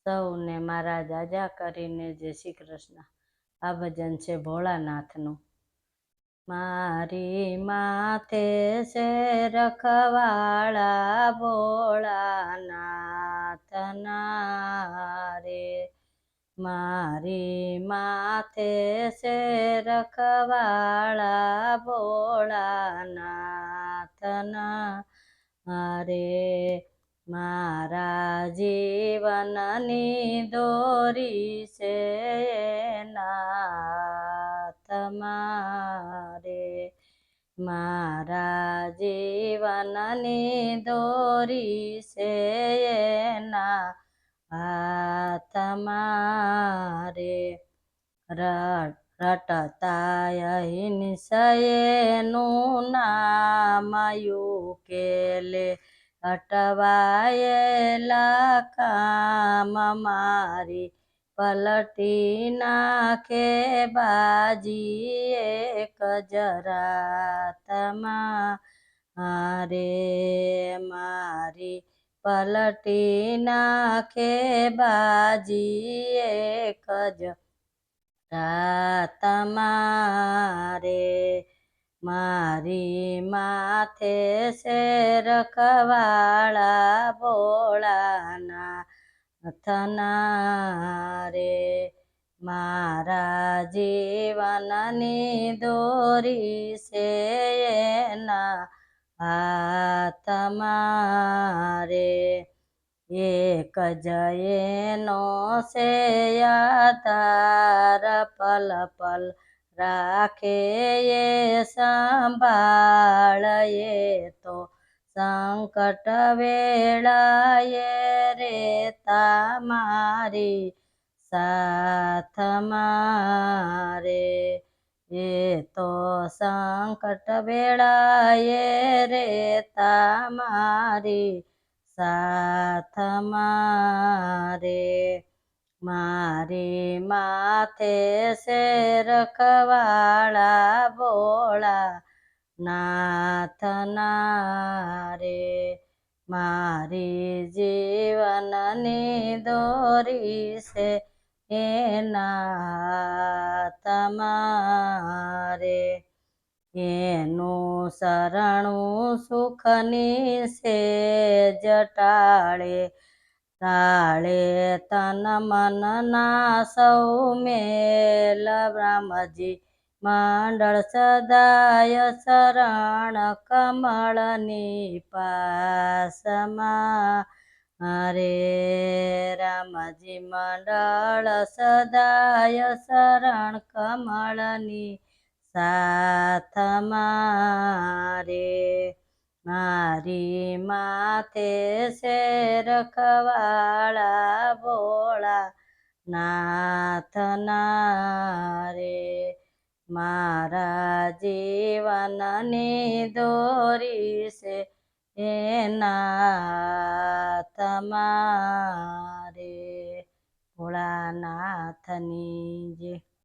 સૌને મારા જાજા કરીને જય શ્રી કૃષ્ણ। આ ભજન છે ભોળાનાથનું। મારી માથે છે રખવાળા ભોળાનાથના રે, મારી માથે છે રખવાળા ભોળાનાથના રે, મારા જીવનની દોરી છે નાથ મારે, મારા જીવનની દોરી છે એના હાથમાં રે, રટતા અહિંસેનું નામ યુકેલે, અટવાયેલા કામ મારી પલટી નાખે બાજી એક જરાતમાં રે, મારી પલટી નાખે બાજી એક જરાતમાં રે, મારી માથે છે રખવાળા ભોળાનાથના રે, મારા જીવનની દોરી છે એના હાથમાં રે, એક જ એનો છે આધાર પલ પલ રાખે એ સંભાળ, એ તો સંકટ વેળાએ રેતા મારી સાથમાં રે, એ તો સંકટ વેળાએ રેતા મારી સાથમાં રે, મારી માથે છે રખવાળા ભોળાનાથના રે, મારી જીવનની દોરી છે એના હાથમાં રે, એનું શરણું સુખની સેજ ટાળે, ટાળે તન મનના સૌ મેલ, બ્રહ્મજી મંડળ સદાય શરણ કમળની પાસમાં રે, રામજી મંડળ સદાય શરણ કમળની સાથમાં રે, મારી માથે છે રખવાળા ભોળાનાથના રે, મારા જીવનની દોરી છે એના હાથમાં રે, ભોળાનાથની જય।